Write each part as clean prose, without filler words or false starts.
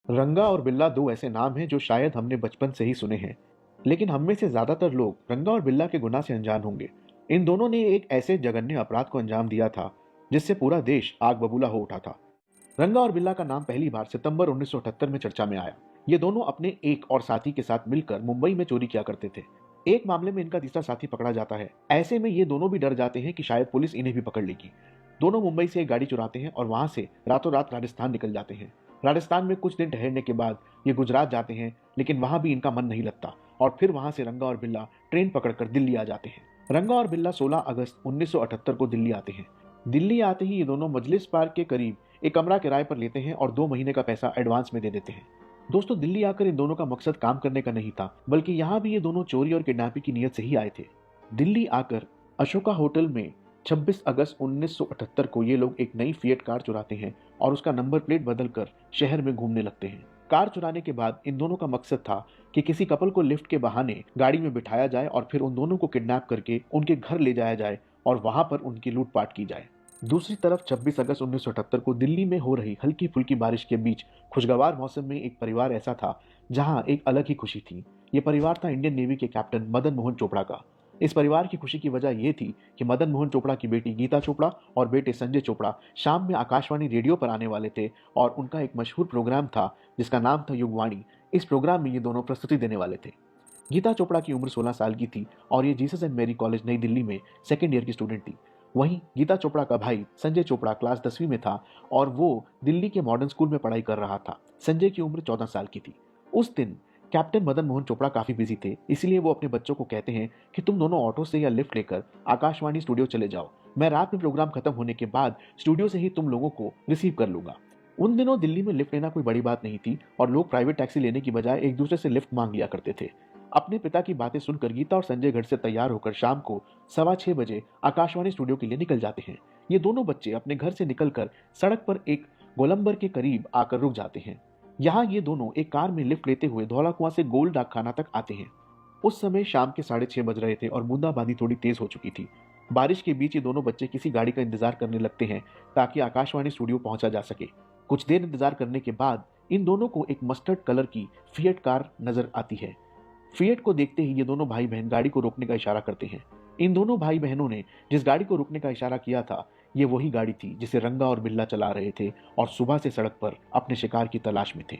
रंगा और बिल्ला दो ऐसे नाम हैं जो शायद हमने बचपन से ही सुने हैं, लेकिन हम में से ज्यादातर लोग रंगा और बिल्ला के गुनाह से अनजान होंगे। इन दोनों ने एक ऐसे जघन्य अपराध को अंजाम दिया था जिससे पूरा देश आग बबूला हो उठा था। रंगा और बिल्ला का नाम पहली बार सितंबर 1978 में चर्चा में आया। ये दोनों अपने एक और साथी के साथ मिलकर मुंबई में चोरी किया करते थे। एक मामले में इनका तीसरा साथी पकड़ा जाता है। ऐसे में ये दोनों भी डर जाते हैं कि शायद पुलिस इन्हें भी पकड़ लेगी। दोनों मुंबई से एक गाड़ी चुराते हैं और वहां से रातों रात राजस्थान निकल जाते हैं। राजस्थान में कुछ दिन ठहरने के बाद ये गुजरात जाते हैं, लेकिन वहां भी इनका मन नहीं लगता और फिर वहां से रंगा और बिल्ला ट्रेन पकड़कर दिल्ली आ जाते हैं। रंगा और बिल्ला 16 अगस्त 1978 को दिल्ली आते हैं। दिल्ली आते ही ये दोनों मजलिस पार्क के करीब एक कमरा किराए पर लेते हैं और 2 महीने का पैसा एडवांस में दे देते हैं। दोस्तों, दिल्ली आकर इन दोनों का मकसद काम करने का नहीं था, बल्कि यहाँ भी ये दोनों चोरी और किडनैपिंग की नीयत से ही आए थे। दिल्ली आकर अशोका होटल में 26 अगस्त 1978 को ये लोग एक नई फिएट कार चुराते हैं और उसका नंबर प्लेट बदलकर शहर में घूमने लगते हैं। कार चुराने के बाद इन दोनों का मकसद था कि किसी कपल को लिफ्ट के बहाने गाड़ी में बिठाया जाए और फिर उन दोनों को किडनैप करके उनके घर ले जाया जाए और वहां पर उनकी लूटपाट की जाए। दूसरी तरफ 26 अगस्त 1978 को दिल्ली में हो रही हल्की फुल्की बारिश के बीच खुशगवार मौसम में एक परिवार ऐसा था जहां एक अलग ही खुशी थी। ये परिवार था इंडियन नेवी के कैप्टन मदन मोहन चोपड़ा का। इस परिवार की खुशी की वजह यह थी कि मदन मोहन चोपड़ा की बेटी गीता चोपड़ा और बेटे संजय चोपड़ा शाम में आकाशवाणी रेडियो पर आने वाले थे और उनका एक मशहूर प्रोग्राम था जिसका नाम था युगवाणी। इस प्रोग्राम में ये दोनों प्रस्तुति देने वाले थे। गीता चोपड़ा की उम्र 16 साल की थी और ये जीसस एंड मैरी कॉलेज नई दिल्ली में सेकेंड ईयर की स्टूडेंट थी। वहीं गीता चोपड़ा का भाई संजय चोपड़ा क्लास 10वीं में था और वो दिल्ली के मॉडर्न स्कूल में पढ़ाई कर रहा था। संजय की उम्र 14 साल की थी। उस दिन कैप्टन मदन मोहन चोपड़ा काफी बिजी थे, इसलिए वो अपने बच्चों को कहते हैं कि तुम दोनों ऑटो से या लिफ्ट लेकर आकाशवाणी स्टूडियो चले जाओ। मैं रात में प्रोग्राम खत्म होने के बाद स्टूडियो से ही तुम लोगों को रिसीव कर लूंगा। उन दिनों दिल्ली में लिफ्ट लेना कोई बड़ी बात नहीं थी और लोग प्राइवेट टैक्सी लेने की बजाय एक दूसरे से लिफ्ट मांग लिया करते थे। अपने पिता की बातें सुनकर गीता और संजय घर से तैयार होकर शाम को 6:15 बजे आकाशवाणी स्टूडियो के लिए निकल जाते हैं। ये दोनों बच्चे अपने घर से निकलकर सड़क पर एक गोलंबर के करीब आकर रुक जाते हैं। यहाँ ये दोनों एक कार में लिफ्ट लेते हुए धौला कुआं से गोल डाकखाना तक आते हैं। उस समय शाम के 6:30 बज रहे थे और बूंदाबांदी थोड़ी तेज हो चुकी थी। बारिश के बीच ये दोनों बच्चे किसी गाड़ी का इंतजार करने लगते हैं ताकि आकाशवाणी स्टूडियो पहुंचा जा सके। कुछ देर इंतजार करने के बाद इन दोनों को एक मस्टर्ड कलर की फिएट कार नजर आती है। फिएट को देखते ही ये दोनों भाई बहन गाड़ी को रोकने का इशारा करते हैं। इन दोनों भाई बहनों ने जिस गाड़ी को रोकने का इशारा किया था, ये वही गाड़ी थी जिसे रंगा और बिल्ला चला रहे थे और सुबह से सड़क पर अपने शिकार की तलाश में थे।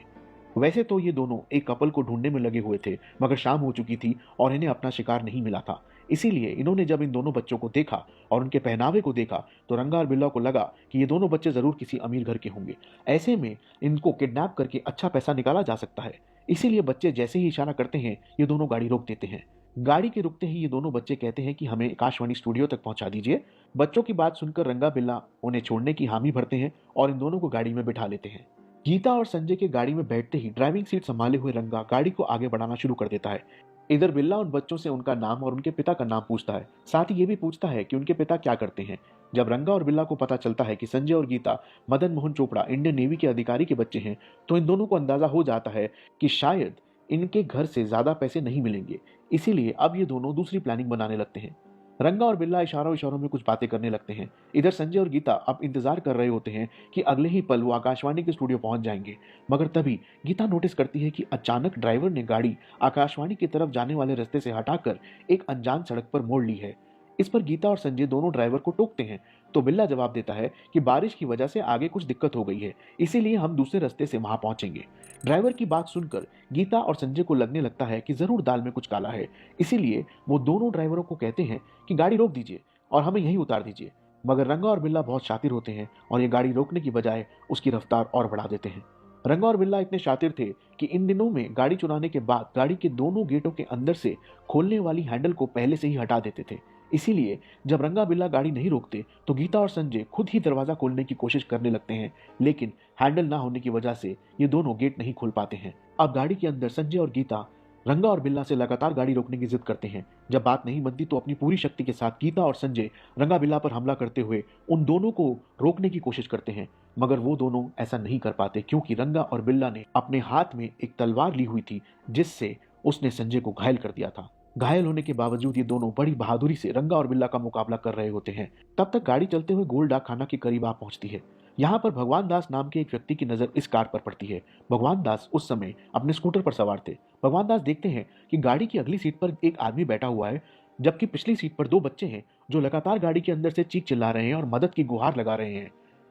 वैसे तो ये दोनों एक कपल को ढूंढने में लगे हुए थे, मगर शाम हो चुकी थी और इन्हें अपना शिकार नहीं मिला था। इसीलिए इन्होंने जब इन दोनों बच्चों को देखा और उनके पहनावे को देखा तो रंगा और बिल्ला को लगा कि ये दोनों बच्चे जरूर किसी अमीर घर के होंगे। ऐसे में इनको किडनैप करके अच्छा पैसा निकाला जा सकता है। इसीलिए बच्चे जैसे ही इशारा करते हैं, ये दोनों गाड़ी रोक देते हैं। गाड़ी के रुकते ही ये दोनों बच्चे कहते हैं कि हमें आकाशवाणी स्टूडियो तक पहुंचा दीजिए। बच्चों की बात सुनकर रंगा बिल्ला उन्हें छोड़ने की हामी भरते हैं और इन दोनों को गाड़ी में बिठा लेते हैं। गीता और संजय के गाड़ी में बैठते ही ड्राइविंग सीट संभाले हुए रंगा गाड़ी को आगे बढ़ाना शुरू कर देता है। इधर बिल्ला उन बच्चों से उनका नाम और उनके पिता का नाम पूछता है। साथ ही ये भी पूछता है कि उनके पिता क्या करते हैं। जब रंगा और बिल्ला को पता चलता है कि संजय और गीता मदन मोहन चोपड़ा इंडियन नेवी के अधिकारी के बच्चे हैं, तो इन दोनों को अंदाजा हो जाता है कि शायद इनके घर से ज्यादा पैसे नहीं मिलेंगे। इसीलिए अब ये दोनों दूसरी प्लानिंग बनाने लगते हैं। रंगा और बिल्ला इशारों इशारों में कुछ बातें करने लगते हैं। इधर संजय और गीता अब इंतजार कर रहे होते हैं कि अगले ही पल वो आकाशवाणी के स्टूडियो पहुंच जाएंगे। मगर तभी गीता नोटिस करती है कि अचानक ड्राइवर ने गाड़ी आकाशवाणी की तरफ जाने वाले रास्ते से हटाकर एक अनजान सड़क पर मोड़ ली है। इस पर गीता और संजय दोनों ड्राइवर को टोकते हैं, तो बिल्ला जवाब देता है कि बारिश की वजह से आगे कुछ दिक्कत हो गई है, इसीलिए हम दूसरे रास्ते से वहां पहुंचेंगे। ड्राइवर की बात सुनकर गीता और संजय को लगने लगता है कि जरूर दाल में कुछ काला है। इसीलिए वो दोनों ड्राइवरों को कहते हैं कि गाड़ी रोक दीजिए और हमें यहीं उतार दीजिए। मगर रंगा और बिल्ला बहुत शातिर होते हैं और ये गाड़ी रोकने की बजाय उसकी रफ्तार और बढ़ा देते हैं। रंगा और बिल्ला इतने शातिर थे कि इन दिनों में गाड़ी चुराने के बाद गाड़ी के दोनों गेटों के अंदर से खोलने वाली हैंडल को पहले से ही हटा देते थे। इसीलिए जब रंगा बिल्ला गाड़ी नहीं रोकते तो गीता और संजय खुद ही दरवाजा खोलने की कोशिश करने लगते हैं, लेकिन हैंडल ना होने की वजह से ये दोनों गेट नहीं खोल पाते हैं। अब गाड़ी के अंदर संजय और गीता रंगा और बिल्ला से लगातार गाड़ी रोकने की जिद करते हैं। जब बात नहीं बनती तो अपनी पूरी शक्ति के साथ गीता और संजय रंगा बिल्ला पर हमला करते हुए उन दोनों को रोकने की कोशिश करते हैं, मगर वो दोनों ऐसा नहीं कर पाते क्योंकि रंगा और बिल्ला ने अपने हाथ में एक तलवार ली हुई थी जिससे उसने संजय को घायल कर दिया था। घायल होने के बावजूद ये दोनों बड़ी बहादुरी से रंगा और बिल्ला का मुकाबला कर रहे होते हैं। तब तक गाड़ी चलते हुए गोल डाक खाना के करीब आ पहुंचती है। यहाँ पर भगवान दास नाम के एक व्यक्ति की नजर इस कार पर पड़ती है। भगवान दास उस समय अपने स्कूटर पर सवार थे। भगवान दास देखते हैं कि गाड़ी की अगली सीट पर एक आदमी बैठा हुआ है, जबकि पिछली सीट पर दो बच्चे हैं जो लगातार गाड़ी के अंदर से चीख चिल्ला रहे हैं और मदद की गुहार लगा रहे हैं।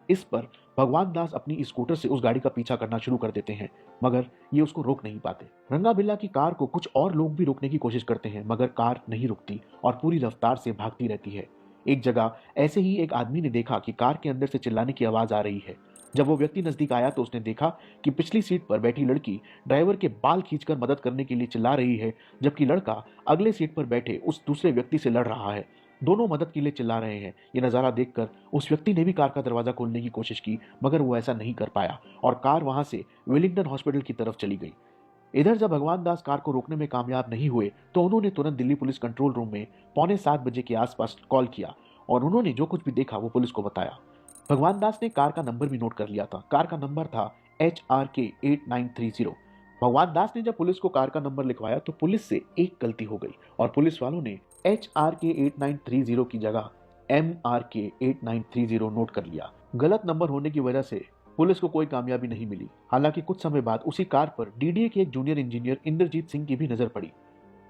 इस पर भगवान दास अपनी स्कूटर से उस गाड़ी का पीछा करना शुरू कर देते हैं, मगर ये उसको रोक नहीं पाते। रंगा बिल्ला की कार को कुछ और लोग भी रोकने की कोशिश करते हैं, मगर कार नहीं रुकती और पूरी रफ्तार से भागती रहती है। एक जगह ऐसे ही एक आदमी ने देखा कि कार के अंदर से चिल्लाने की आवाज आ रही है। जब वो व्यक्ति नजदीक आया तो उसने देखा कि पिछली सीट पर बैठी लड़की ड्राइवर के बाल खींचकर मदद करने के लिए चिल्ला रही है, जबकि लड़का अगले सीट पर बैठे उस दूसरे व्यक्ति से लड़ रहा है। दोनों मदद के लिए चिल्ला रहे हैं। ये नजारा देखकर उस व्यक्ति ने भी कार का दरवाजा खोलने की कोशिश की, मगर वो ऐसा नहीं कर पाया और कार वहां से विलिंगटन हॉस्पिटल की तरफ चली गई। इधर जब भगवान दास कार को रोकने में कामयाब नहीं हुए तो उन्होंने तुरंत दिल्ली पुलिस कंट्रोल रूम में 6:45 के आसपास कॉल किया और उन्होंने जो कुछ भी देखा वो पुलिस को बताया। भगवान दास ने कार का नंबर भी नोट कर लिया था। कार का नंबर था HRK8930। भगवान दास ने जब पुलिस को कार का नंबर लिखवाया तो पुलिस से एक गलती हो गई और पुलिस वालों ने HRK8930 की जगह MRK8930 नोट कर लिया। गलत नंबर होने की वजह से पुलिस को कोई कामयाबी नहीं मिली। हालांकि कुछ समय बाद उसी कार पर DDA के एक जूनियर इंजीनियर इंद्रजीत सिंह की भी नजर पड़ी।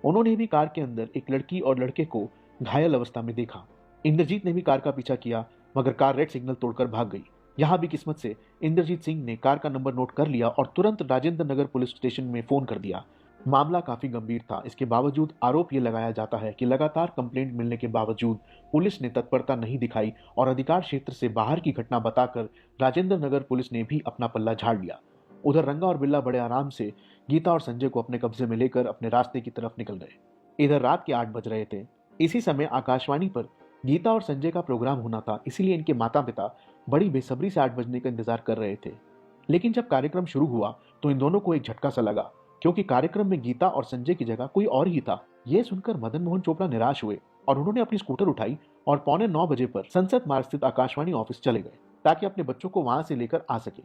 उन्होंने भी कार के अंदर एक लड़की और लड़के को घायल अवस्था में देखा। इंद्रजीत ने भी कार का पीछा किया, मगर कार रेड सिग्नल तोड़कर भाग गई। यहाँ भी किस्मत से इंद्रजीत सिंह ने कार का नंबर नोट कर लिया और तुरंत राजेंद्र नगर पुलिस स्टेशन में फोन कर दिया। मामला काफी गंभीर था। इसके बावजूद आरोप ये लगाया जाता है कि लगातार कंप्लेंट मिलने के बावजूद पुलिस ने तत्परता नहीं दिखाई और अधिकार क्षेत्र से बाहर की घटना बताकर राजेंद्र नगर पुलिस ने भी अपना पल्ला झाड़ लिया। उधर रंगा और बिल्ला बड़े आराम से गीता और संजय को अपने कब्जे में लेकर अपने रास्ते की तरफ निकल गए। इधर रात के 8 बज रहे थे। इसी समय आकाशवाणी पर गीता और संजय का प्रोग्राम होना था, इसीलिए इनके माता पिता बड़ी बेसब्री से 8 बजने का इंतजार कर रहे थे। लेकिन जब कार्यक्रम शुरू हुआ तो इन दोनों को एक झटका सा लगा, क्योंकि कार्यक्रम में गीता और संजय की जगह कोई और ही था। यह सुनकर मदन मोहन चोपड़ा निराश हुए और उन्होंने अपनी स्कूटर उठाई और 8:45 बजे पर संसद मार्ग स्थित आकाशवाणी ऑफिस चले गए ताकि अपने बच्चों को वहां से लेकर आ सके।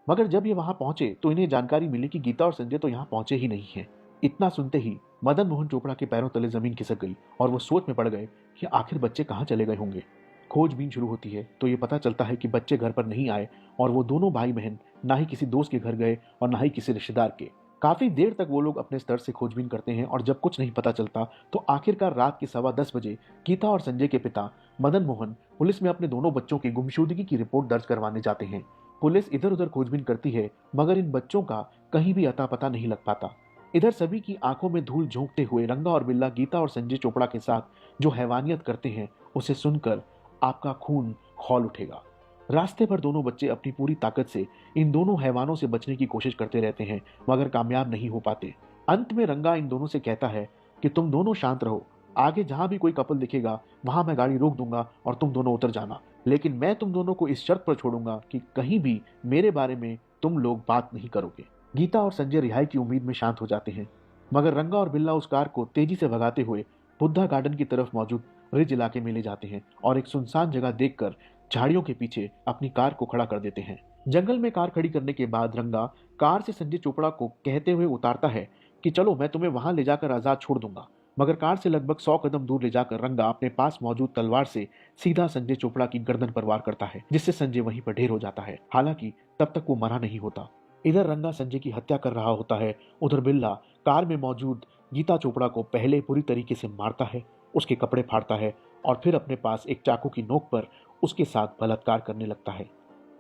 मगर जब ये वहां पहुंचे तो इन्हें जानकारी मिली कि गीता और संजय तो यहाँ पहुंचे ही नहीं है। इतना सुनते ही मदन मोहन चोपड़ा के पैरों तले जमीन खिसक गई और वो सोच में पड़ गए कि आखिर बच्चे कहाँ चले गए होंगे। खोजबीन शुरू होती है तो ये पता चलता है कि बच्चे घर पर नहीं आए और वो दोनों भाई बहन ना ही किसी दोस्त के घर गए और ना ही किसी रिश्तेदार के। काफी देर तक वो लोग अपने स्तर से खोजबीन करते हैं और जब कुछ नहीं पता चलता तो आखिरकार रात के 10:15 बजे गीता और संजय के पिता मदन मोहन पुलिस में अपने दोनों बच्चों की गुमशुदगी की रिपोर्ट दर्ज करवाने जाते हैं। पुलिस इधर उधर खोजबीन करती है, मगर इन बच्चों का कहीं भी अता पता नहीं लग पाता। इधर सभी की आंखों में धूल झोंकते हुए रंगा और बिल्ला गीता और संजय चोपड़ा के साथ जो हैवानियत करते हैं उसे सुनकर आपका खून खौल उठेगा। रास्ते पर दोनों बच्चे अपनी पूरी ताकत से इन दोनों हैवानों से बचने की कोशिश करते रहते हैं, मगर कामयाब नहीं हो पाते। अंत में रंगा इन दोनों से कहता है कि तुम दोनों शांत रहो, आगे जहां भी कोई कपल दिखेगा वहां मैं गाड़ी रोक दूंगा और तुम दोनों उतर जाना, लेकिन मैं तुम दोनों को इस शर्त पर छोड़ूंगा कि कहीं भी मेरे बारे में तुम लोग बात नहीं करोगे। गीता और संजय रिहाई की उम्मीद में शांत हो जाते हैं, मगर रंगा और बिल्ला उस कार को तेजी से भगाते हुए बुद्धा गार्डन की तरफ मौजूद रिज इलाके में ले जाते हैं और एक सुनसान जगह देखकर झाड़ियों के पीछे अपनी कार को खड़ा कर देते हैं। जंगल में कार खड़ी करने के बाद रंगा कार से संजय चोपड़ा को कहते हुए उतारता है कि चलो मैं तुम्हें वहां ले जाकर आजाद छोड़ दूंगा, मगर कार से लगभग 100 कदम दूर ले जाकर रंगा अपने पास मौजूद तलवार से सीधा संजय चोपड़ा की गर्दन पर वार करता है, जिससे संजय वहीं पर ढेर हो जाता है। हालांकि तब तक वो मरा नहीं होता। इधर रंगा संजय की हत्या कर रहा होता है, उधर बिल्ला कार में मौजूद गीता चोपड़ा को पहले पूरी तरीके से मारता है, उसके कपड़े फाड़ता है और फिर अपने पास एक चाकू की नोक पर उसके साथ बलात्कार करने लगता है।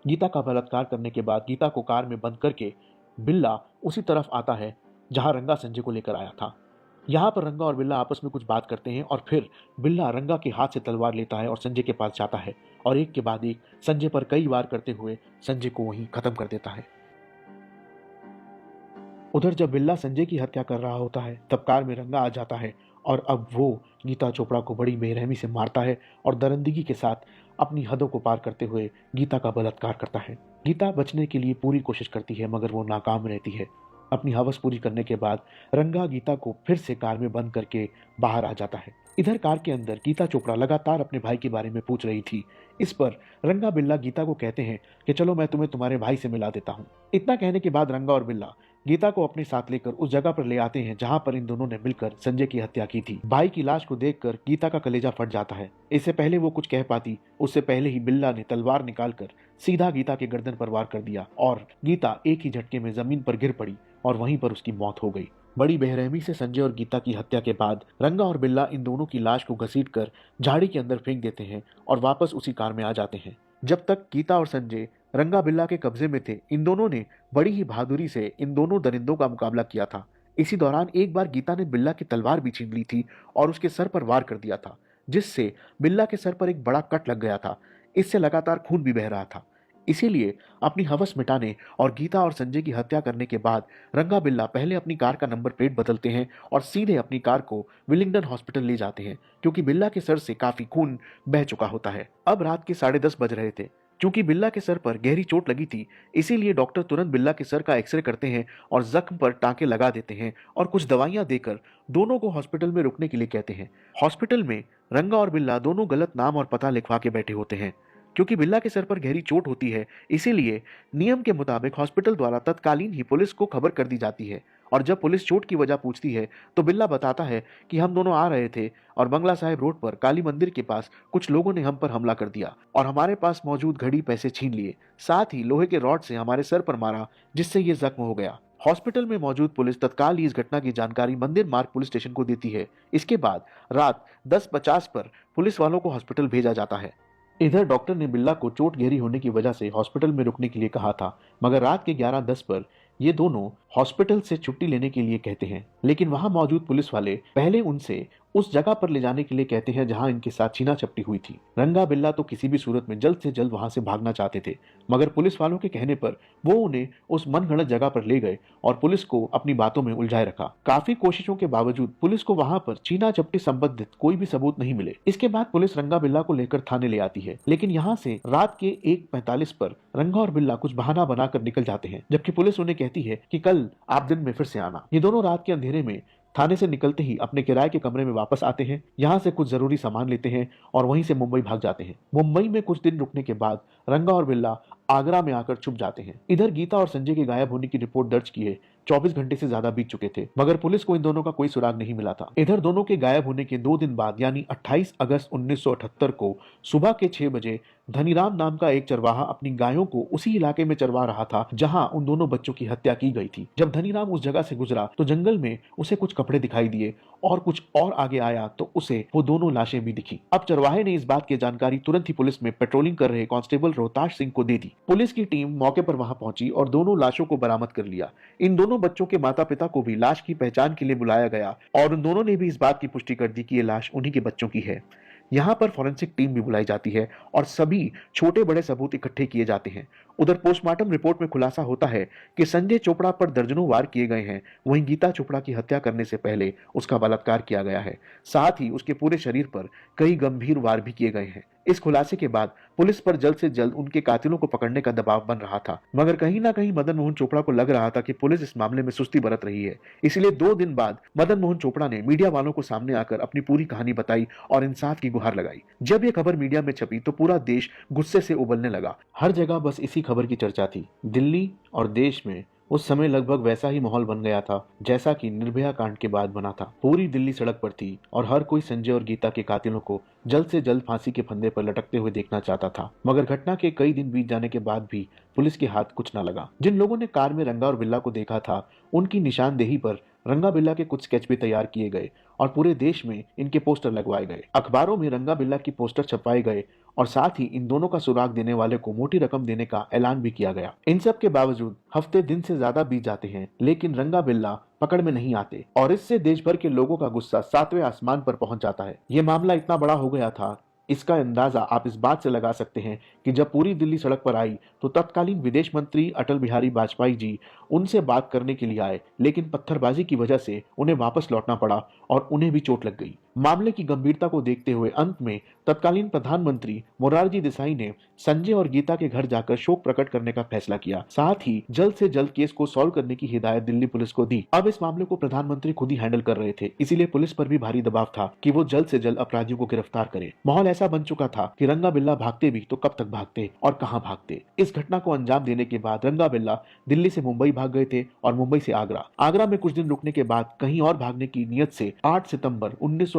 गीता का बलात्कार करने के बाद गीता को कार में बंद करके बिल्ला उसी तरफ आता है जहां रंगा संजय को लेकर आया था। यहाँ पर रंगा और बिल्ला आपस में कुछ बात करते हैं और फिर बिल्ला रंगा के हाथ से तलवार लेता है और संजय के पास जाता है और एक के बाद एक संजय पर कई वार करते हुए संजय को वहीं खत्म कर देता है। उधर जब बिल्ला संजय की हत्या कर रहा होता है तब कार में रंगा आ जाता है और अब वो गीता चोपड़ा को बड़ी बेरहमी से मारता है और दरिंदगी के साथ अपनी हदों को पार करते हुए गीता का बलात्कार करता है। गीता बचने के लिए पूरी कोशिश करती है, मगर वो नाकाम रहती है। अपनी हवस पूरी करने के बाद रंगा गीता को फिर से कार में बंद करके बाहर आ जाता है। इधर कार के अंदर गीता चोपड़ा लगातार अपने भाई के बारे में पूछ रही थी। इस पर रंगा बिल्ला गीता को कहते हैं कि चलो मैं तुम्हें तुम्हारे भाई से मिला देता हूँ। इतना कहने के बाद रंगा और बिल्ला गीता को अपने साथ लेकर उस जगह पर ले आते हैं जहां पर इन दोनों ने मिलकर संजय की हत्या की थी। भाई की लाश को देखकर गीता का कलेजा फट जाता है। इससे पहले वो कुछ कह पाती उससे पहले ही बिल्ला ने तलवार निकालकर सीधा गीता के गर्दन पर वार कर दिया और गीता एक ही झटके में जमीन पर गिर पड़ी और वहीं पर उसकी मौत हो गई। बड़ी बेरहमी से संजय और गीता की हत्या के बाद रंगा और बिल्ला इन दोनों की लाश को घसीटकर झाड़ी के अंदर फेंक देते हैं और वापस उसी कार में आ जाते हैं। जब तक गीता और संजय रंगा बिल्ला के कब्जे में थे, इन दोनों ने बड़ी ही बहादुरी से इन दोनों दरिंदों का मुकाबला किया था। इसी दौरान एक बार गीता ने बिल्ला की तलवार भी छीन ली थी और उसके सर पर वार कर दिया था, जिससे बिल्ला के सर पर एक बड़ा कट लग गया था। इससे लगातार खून भी बह रहा था। इसीलिए अपनी हवस मिटाने और गीता और संजय की हत्या करने के बाद रंगा बिल्ला पहले अपनी कार का नंबर प्लेट बदलते हैं और सीधे अपनी कार को विलिंगडन हॉस्पिटल ले जाते हैं, क्योंकि बिल्ला के सर से काफी खून बह चुका होता है। अब रात के 10:30 बज रहे थे। क्योंकि बिल्ला के सर पर गहरी चोट लगी थी, इसीलिए डॉक्टर तुरंत बिल्ला के सर का एक्सरे करते हैं और जख्म पर टांके लगा देते हैं और कुछ दवाइयां देकर दोनों को हॉस्पिटल में रुकने के लिए कहते हैं। हॉस्पिटल में रंगा और बिल्ला दोनों गलत नाम और पता लिखवा के बैठे होते हैं। क्योंकि बिल्ला के सर पर गहरी चोट होती है, इसीलिए नियम के मुताबिक हॉस्पिटल द्वारा तत्कालीन ही पुलिस को खबर कर दी जाती है। और जब पुलिस चोट की वजह पूछती है तो बिल्ला बताता है कि हम दोनों आ रहे थे और बंगला साहिब रोड पर काली मंदिर के पास कुछ लोगों ने हम पर हमला कर दिया और हमारे पास मौजूद घड़ी पैसे छीन लिए, साथ ही लोहे के रॉड से हमारे सर पर मारा, जिससे ये जख्म हो गया। हॉस्पिटल में मौजूद पुलिस तत्काल ही इस घटना की जानकारी मंदिर मार्ग पुलिस स्टेशन को देती है। इसके बाद रात 10:50 पर पुलिस वालों को हॉस्पिटल भेजा जाता है। इधर डॉक्टर ने बिल्ला को चोट गहरी होने की वजह से हॉस्पिटल में रुकने के लिए कहा था, मगर रात के 11:10 पर ये दोनों हॉस्पिटल से छुट्टी लेने के लिए कहते हैं। लेकिन वहां मौजूद पुलिस वाले पहले उनसे उस जगह पर ले जाने के लिए कहते हैं जहां इनके साथ छीना झपटी हुई थी। रंगा बिल्ला तो किसी भी सूरत में जल्द से जल्द वहां से भागना चाहते थे, मगर पुलिस वालों के कहने पर वो उन्हें उस मनगढ़ंत जगह पर ले गए और पुलिस को अपनी बातों में उलझाए रखा। काफी कोशिशों के बावजूद पुलिस को वहां पर छीना झपटी संबंधित कोई भी सबूत नहीं मिले। इसके बाद पुलिस रंगा बिल्ला को लेकर थाने ले आती है, लेकिन यहाँ से रात के 1:45 पर रंगा और बिल्ला कुछ बहाना बनाकर निकल जाते हैं, जबकि पुलिस उन्हें कहती है कि कल आप दिन में फिर से आना। ये दोनों रात के अंधेरे में थाने से निकलते ही अपने किराए के कमरे में वापस आते हैं, यहाँ से कुछ जरूरी सामान लेते हैं और वहीं से मुंबई भाग जाते हैं। मुंबई में कुछ दिन रुकने के बाद रंगा और बिल्ला आगरा में आकर छुप जाते हैं। इधर गीता और संजय के गायब होने की रिपोर्ट दर्ज किए 24 घंटे से ज्यादा बीत चुके थे, मगर पुलिस को इन दोनों का कोई सुराग नहीं मिला था। इधर दोनों के गायब होने के 2 दिन बाद यानी 28 अगस्त 1978 को सुबह के 6 बजे धनीराम नाम का एक चरवाहा अपनी गायों को उसी इलाके में चरवा रहा था जहां उन दोनों बच्चों की हत्या की गई थी। जब धनीराम उस जगह से गुजरा तो जंगल में उसे कुछ कपड़े दिखाई दिए और कुछ और आगे आया तो उसे वो दोनों लाशें भी दिखी। अब चरवाहे ने इस बात की जानकारी तुरंत ही पुलिस में पेट्रोलिंग कर रहे कांस्टेबल रोहताश सिंह को दे दी। पुलिस की टीम मौके पर वहां पहुंची और दोनों लाशों को बरामद कर लिया। इन दोनों बच्चों के माता पिता को भी लाश की पहचान के लिए बुलाया गया और उन दोनों ने भी इस बात की पुष्टि कर दी कि ये लाश उन्हीं के बच्चों की है। यहाँ पर फॉरेंसिक टीम भी बुलाई जाती है और सभी छोटे बड़े सबूत इकट्ठे किए जाते हैं। उधर पोस्टमार्टम रिपोर्ट में खुलासा होता है कि संजय चोपड़ा पर दर्जनों वार किए गए हैं, वहीं गीता चोपड़ा की हत्या करने से पहले उसका बलात्कार किया गया है, साथ ही उसके पूरे शरीर पर कई गंभीर वार भी किए गए हैं। इस खुलासे के बाद पुलिस पर जल्द से जल्द उनके कातिलों को पकड़ने का दबाव बन रहा था, मगर कहीं ना कहीं मदन मोहन चोपड़ा को लग रहा था कि पुलिस इस मामले में सुस्ती बरत रही है। इसलिए 2 दिन बाद मदन मोहन चोपड़ा ने मीडिया वालों को सामने आकर अपनी पूरी कहानी बताई और इंसाफ की गुहार लगाई। जब यह खबर मीडिया में छपी तो पूरा देश गुस्से से उबलने लगा। हर जगह बस इसी खबर की चर्चा थी। दिल्ली और देश में उस समय लगभग वैसा ही माहौल बन गया था जैसा कि निर्भया कांड के बाद बना था। पूरी दिल्ली सड़क पर थी और हर कोई संजय और गीता के कातिलों को जल्द से जल्द फांसी के फंदे पर लटकते हुए देखना चाहता था, मगर घटना के कई दिन बीत जाने के बाद भी पुलिस के हाथ कुछ न लगा। जिन लोगों ने कार में रंगा और बिल्ला को देखा था, उनकी निशानदेही पर रंगा बिल्ला के कुछ स्केच भी तैयार किए गए और पूरे देश में इनके पोस्टर लगवाए गए। अखबारों में रंगा बिल्ला की पोस्टर छपवाए गए और साथ ही इन दोनों का सुराग देने वाले को मोटी रकम देने का ऐलान भी किया गया। इन सब के बावजूद हफ्ते दिन से ज्यादा बीत जाते हैं, लेकिन रंगा बिल्ला पकड़ में नहीं आते और इससे देश भर के लोगों का गुस्सा 7वें आसमान पर पहुंच जाता है। ये मामला इतना बड़ा हो गया था, इसका अंदाजा आप इस बात से लगा सकते हैं कि जब पूरी दिल्ली सड़क पर आई तो तत्कालीन विदेश मंत्री अटल बिहारी वाजपेयी जी उनसे बात करने के लिए आए, लेकिन पत्थरबाजी की वजह से उन्हें वापस लौटना पड़ा और उन्हें भी चोट लग गई। मामले की गंभीरता को देखते हुए अंत में तत्कालीन प्रधानमंत्री मोरारजी देसाई ने संजय और गीता के घर जाकर शोक प्रकट करने का फैसला किया, साथ ही जल्द से जल्द केस को सॉल्व करने की हिदायत दिल्ली पुलिस को दी। अब इस मामले को प्रधानमंत्री खुद ही हैंडल कर रहे थे, इसीलिए पुलिस पर भी भारी दबाव था कि वो जल्द से जल्द अपराधियों को गिरफ्तार करे। माहौल ऐसा बन चुका था कि रंगा बिल्ला भागते भी तो कब तक भागते और कहां भागते। इस घटना को अंजाम देने के बाद रंगा बिल्ला दिल्ली से मुंबई भाग गए थे और मुंबई से आगरा में कुछ दिन रुकने के बाद कहीं और भागने की नियत से 8 सितंबर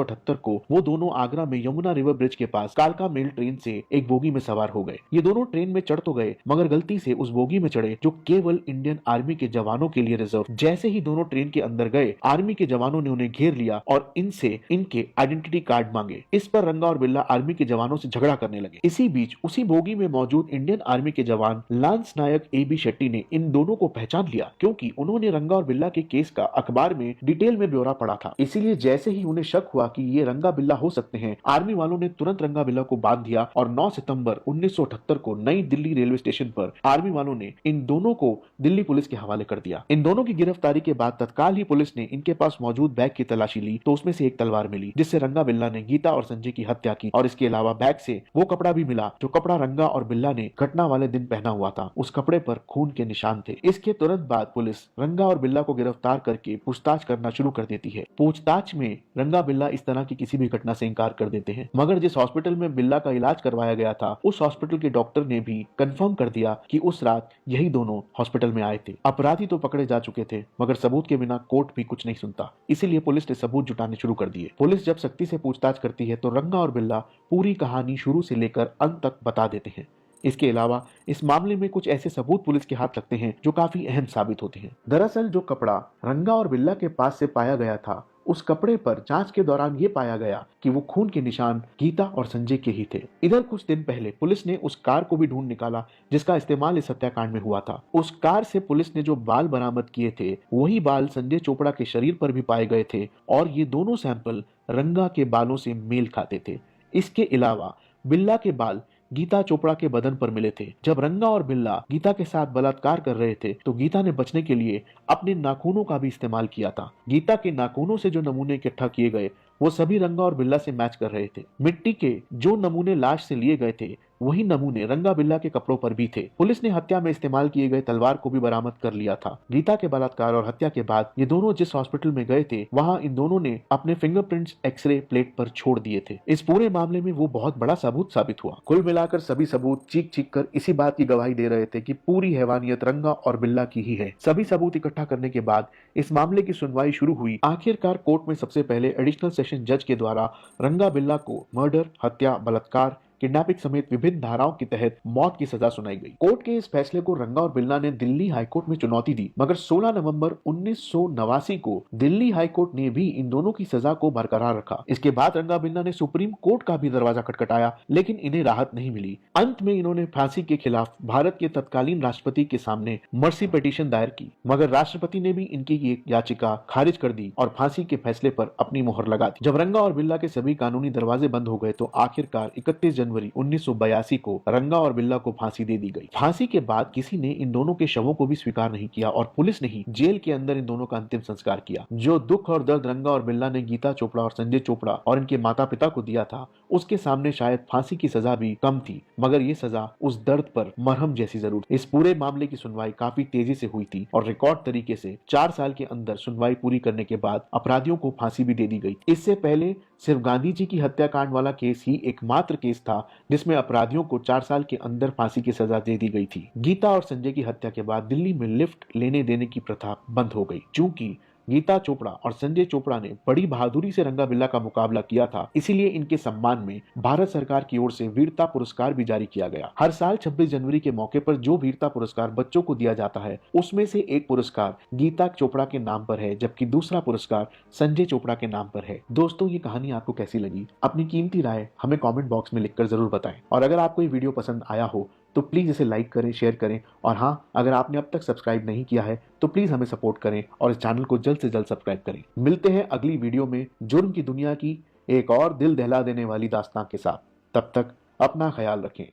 1978 को वो दोनों आगरा में यमुना रिवर ब्रिज के पास कालका मेल ट्रेन से एक बोगी में सवार हो गए। ये दोनों ट्रेन में चढ़ तो गए मगर गलती से उस बोगी में चढ़े जो केवल इंडियन आर्मी के जवानों के लिए रिजर्व। जैसे ही दोनों ट्रेन के अंदर गए, आर्मी के जवानों ने उन्हें घेर लिया और इनसे इनके आइडेंटिटी कार्ड मांगे। इस पर रंगा और बिल्ला आर्मी के जवानों से झगड़ा करने लगे। इसी बीच उसी बोगी में मौजूद इंडियन आर्मी के जवान लांस नायक AB शेट्टी ने इन दोनों को पहचान लिया, क्योंकि उन्होंने रंगा और बिल्ला के केस का अखबार में डिटेल में ब्यौरा पढ़ा था। इसीलिए जैसे ही उन्हें शक हुआ कि ये रंगा बिल्ला हो सकते हैं, आर्मी वालों ने तुरंत रंगा बिल्ला को बांध दिया और 9 सितंबर 1978 को नई दिल्ली रेलवे स्टेशन पर आर्मी वालों ने इन दोनों को दिल्ली पुलिस के हवाले कर दिया। इन दोनों की गिरफ्तारी के बाद तत्काल ही पुलिस ने इनके पास मौजूद बैग की तलाशी ली तो उसमें से एक तलवार मिली, जिससे रंगा बिल्ला ने गीता और संजय की हत्या की। और इसके अलावा बैग से वो कपड़ा भी मिला जो कपड़ा रंगा और बिल्ला ने घटना वाले दिन पहना हुआ था। उस कपड़े पर खून के निशान थे। इसके तुरंत बाद पुलिस रंगा और बिल्ला को गिरफ्तार करके पूछताछ करना शुरू कर देती है। पूछताछ में रंगा बिल्ला इस तरह की किसी भी घटना से इंकार कर देते हैं, मगर जिस हॉस्पिटल में बिल्ला का इलाज करवाया गया था उस हॉस्पिटल के डॉक्टर ने भी कंफर्म कर दिया कि उस रात यही दोनों हॉस्पिटल में आए थे। अपराधी तो पकड़े जा चुके थे मगर सबूत के बिना कोर्ट भी कुछ नहीं सुनता, इसीलिए पुलिस ने सबूत जुटाने शुरू कर दिए। पुलिस जब सख्ती से पूछताछ करती है तो रंगा और बिल्ला पूरी कहानी शुरू से लेकर अंत तक बता देते हैं। इसके अलावा इस मामले में कुछ ऐसे सबूत पुलिस के हाथ लगते हैं जो काफी अहम साबित होते हैं। दरअसल जो कपड़ा रंगा और बिल्ला के पास से पाया गया था, उस कपड़े पर जांच के दौरान ये पाया गया कि वो खून के निशान गीता और संजय के ही थे। इधर कुछ दिन पहले पुलिस ने उस कार को भी ढूंढ निकाला जिसका इस्तेमाल इस हत्याकांड में हुआ था। उस कार से पुलिस ने जो बाल बरामद किए थे वही बाल संजय चोपड़ा के शरीर पर भी पाए गए थे और ये दोनों सैंपल रंगा के बालों से मेल खाते थे। इसके अलावा बिल्ला के बाल गीता चोपड़ा के बदन पर मिले थे। जब रंगा और बिल्ला गीता के साथ बलात्कार कर रहे थे तो गीता ने बचने के लिए अपने नाखूनों का भी इस्तेमाल किया था। गीता के नाखूनों से जो नमूने इकट्ठा किए गए वो सभी रंगा और बिल्ला से मैच कर रहे थे। मिट्टी के जो नमूने लाश से लिए गए थे वही नमूने रंगा बिल्ला के कपड़ों पर भी थे। पुलिस ने हत्या में इस्तेमाल किए गए तलवार को भी बरामद कर लिया था। गीता के बलात्कार और हत्या के बाद ये दोनों जिस हॉस्पिटल में गए थे वहां इन दोनों ने अपने फिंगरप्रिंट्स एक्सरे प्लेट पर छोड़ दिए थे। इस पूरे मामले में वो बहुत बड़ा सबूत साबित हुआ। कुल मिलाकर सभी सबूत चीख चीख कर इसी बात की गवाही दे रहे थे कि पूरी हैवानियत रंगा और बिल्ला की ही है। सभी सबूत इकट्ठा करने के बाद इस मामले की सुनवाई शुरू हुई। आखिरकार कोर्ट में सबसे पहले एडिशनल सेशन जज के द्वारा रंगा बिल्ला को मर्डर, हत्या, बलात्कार, किडनैपिंग समेत विभिन्न धाराओं के तहत मौत की सजा सुनाई गई। कोर्ट के इस फैसले को रंगा और बिल्ला ने दिल्ली हाईकोर्ट में चुनौती दी, मगर 16 नवंबर 1989 को दिल्ली हाईकोर्ट ने भी इन दोनों की सजा को बरकरार रखा। इसके बाद रंगा बिल्ला ने सुप्रीम कोर्ट का भी दरवाजा खटखटाया, लेकिन इन्हें राहत नहीं मिली। अंत में इन्होंने फांसी के खिलाफ भारत के तत्कालीन राष्ट्रपति के सामने मर्सी पिटीशन दायर की, मगर राष्ट्रपति ने भी इनकी ये याचिका खारिज कर दी और फांसी के फैसले पर अपनी मोहर लगा दी। जब रंगा और बिल्ला के सभी कानूनी दरवाजे बंद हो गए तो आखिरकार 31 जनवरी 1982 को रंगा और बिल्ला को फांसी दे दी गई। फांसी के बाद किसी ने इन दोनों के शवों को भी स्वीकार नहीं किया और पुलिस ने ही जेल के अंदर इन दोनों का अंतिम संस्कार किया। जो दुख और दर्द रंगा और बिल्ला ने गीता चोपड़ा और संजय चोपड़ा और इनके माता पिता को दिया था, उसके सामने शायद फांसी की सजा भी कम थी, मगर ये सजा उस दर्द पर मरहम जैसी जरूर। इस पूरे मामले की सुनवाई काफी तेजी से हुई थी और रिकॉर्ड तरीके से 4 साल के अंदर सुनवाई पूरी करने के बाद अपराधियों को फांसी भी दे दी गई। इससे पहले सिर्फ गांधी जी की हत्याकांड वाला केस ही एकमात्र केस था जिसमें अपराधियों को 4 साल के अंदर फांसी की सजा दे दी गई थी। गीता और संजय की हत्या के बाद दिल्ली में लिफ्ट लेने देने की प्रथा बंद हो गई। चूंकि गीता चोपड़ा और संजय चोपड़ा ने बड़ी बहादुरी से रंगा बिल्ला का मुकाबला किया था, इसीलिए इनके सम्मान में भारत सरकार की ओर से वीरता पुरस्कार भी जारी किया गया। हर साल 26 जनवरी के मौके पर जो वीरता पुरस्कार बच्चों को दिया जाता है उसमें से एक पुरस्कार गीता चोपड़ा के नाम पर है, जबकि दूसरा पुरस्कार संजय चोपड़ा के नाम पर है। दोस्तों, ये कहानी आपको कैसी लगी? अपनी कीमती राय हमें कॉमेंट बॉक्स में लिखकर जरूर बताएं और अगर आपको ये वीडियो पसंद आया हो तो प्लीज़ इसे लाइक करें, शेयर करें और हाँ, अगर आपने अब तक सब्सक्राइब नहीं किया है तो प्लीज़ हमें सपोर्ट करें और इस चैनल को जल्द से जल्द सब्सक्राइब करें। मिलते हैं अगली वीडियो में जुर्म की दुनिया की एक और दिल दहला देने वाली दास्तां के साथ। तब तक अपना ख्याल रखें।